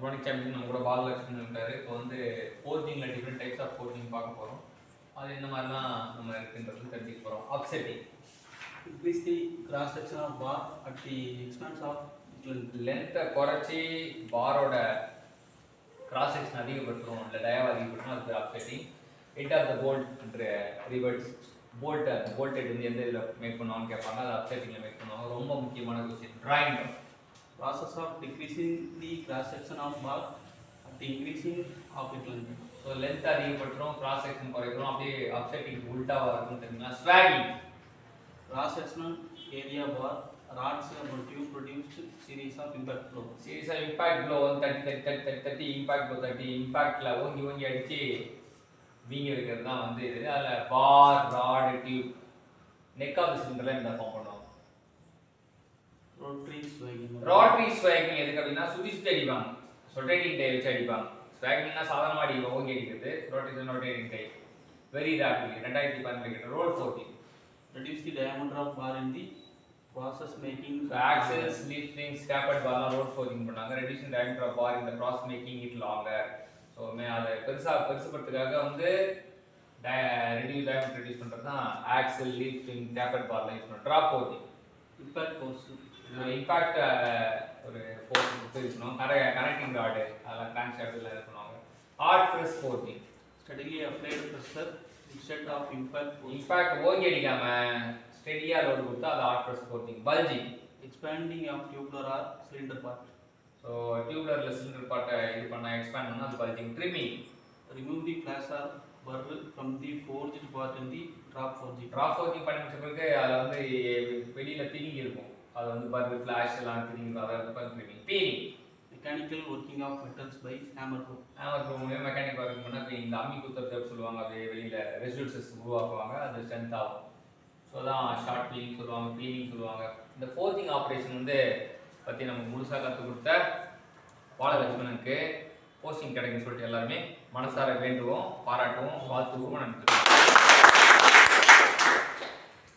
Crony champion நம்ம கூட பாலலட்சுமி இருக்காரு. இப்போ வந்து ஃபோர்ஜிங்ல டிஃப்ரெண்ட் டைப்ஸ் ஆஃப் ஃபோர்ஜிங் பார்க்க போகிறோம். அது என்ன மாதிரிலாம் நம்ம இருக்குன்றது தெரிஞ்சுக்க போகிறோம். Upsetting increase the cross section of bar at the expense of லென்த்தை குறைச்சி பாரோட கிராஸ் செக்ஷன் அதிகப்படுத்தும், இல்லை டயாவை அதிகப்படுத்தும், அது upsetting. Head of the bolt reverse bolt head வந்து எந்த இதில் மேக் பண்ணுவாங்கன்னு கேட்பாங்க. அது அப்செட்டிங்கில் மேக் பண்ணுவாங்க. ரொம்ப முக்கியமான question. Drawing process of decreasing the cross section of bar at the increasing of its length. So length அதிகப்படுத்துகிறோம், கிராஸ் செக்ஷன் குறைக்கிறோம், அப்படியே அப்செட்டிங் உல்ட்டாவாக இருக்குன்னு தெரியுங்களா. ஸ்வாகிங் Cross sectional area bar rods or tube produced series of impact blow. Series of impact blow 30 impact blow 30 impactல ஓங்கி அடிச்சு வீங்க வைக்கிறது தான் வந்து இது. அதில் பார் ராட் டியூப் நெக் ஆஃப் சிலிண்டர்ல இந்த ஃபார்ம் பண்ணுவாங்க. ரோட்டரி ஸ்வாகிங் எதுக்கு அப்படின்னா சுத்தி அடிப்பாங்க, ரொட்டேட்டிங் டை வச்சு அடிப்பாங்க. ஸ்வாகிங்னா சாதாரணமாக அடிப்பாங்க, ஓங்கி அடிக்கிறது. Rotating die very rapidly. 2012 roll 14 reduce the diameter of bar in the process making. So axles, leaf springs, tapered bar road forging பண்ணாங்க. reducing diameter of bar in the process making it longer. So அத பெருசுபடுத்துறதுக்காக வந்து reduce diameter reduce பண்றது தான் axle, leaf spring, tapered bar use பண்றோம். drop forging impact force. Impact ஒரு force இருக்கணும். Connecting rod அதெல்லாம் கிராங்க்ஷாஃப்ட்ல இது பண்ணுவாங்க. hard press forging steadily applied pressure instead of impact ஓங்கி அடிக்காம ஸ்டெடியா லோட் கொடுத்தா அது hard press forging. bulging expanding of tubular or cylinder part. So டியூப்லர்ல சிலிண்டர் பார்ட்டை இது பண்ண எக்ஸ்பேண்ட் பண்ணால் அது bulging. trimming remove the flash or burr from the forged part in the drop forging. drop forging பண்ணி முடிச்ச பிறகு அதில் வந்து வெளியில திணிங்கி இருக்கும், அது வந்து பர்ரு ஃபிளாஷ் எல்லாம் திணிங்கி அதை வந்து trimming. cleaning mechanical working of metals by hammer probe மூலமா மெக்கானிக் ஒர்க் பண்ணா இந்த அம்மி குத்துறது சொல்லுவாங்க. அப்படியே வெளியில ரெசிடுவல்ஸ் உருவாக்குவாங்க, அது ஸ்ட்ரென்த் ஆகும். ஸோ அதான் ஷார்ட் க்ளீனிங் சொல்லுவாங்க, க்ளீனிங் சொல்லுவாங்க. இந்த ஃபோர்ஜிங் ஆப்ரேஷன் வந்து பற்றி நமக்கு முழுசாக கற்றுக் கொடுத்த பாலலட்சுமணனுக்கு போஸ்டிங் கிடைக்குன்னு சொல்லிட்டு எல்லாருமே மனசார வேண்டுவோம், பாராட்டுவோம், வாழ்த்துவோம். நன்றி.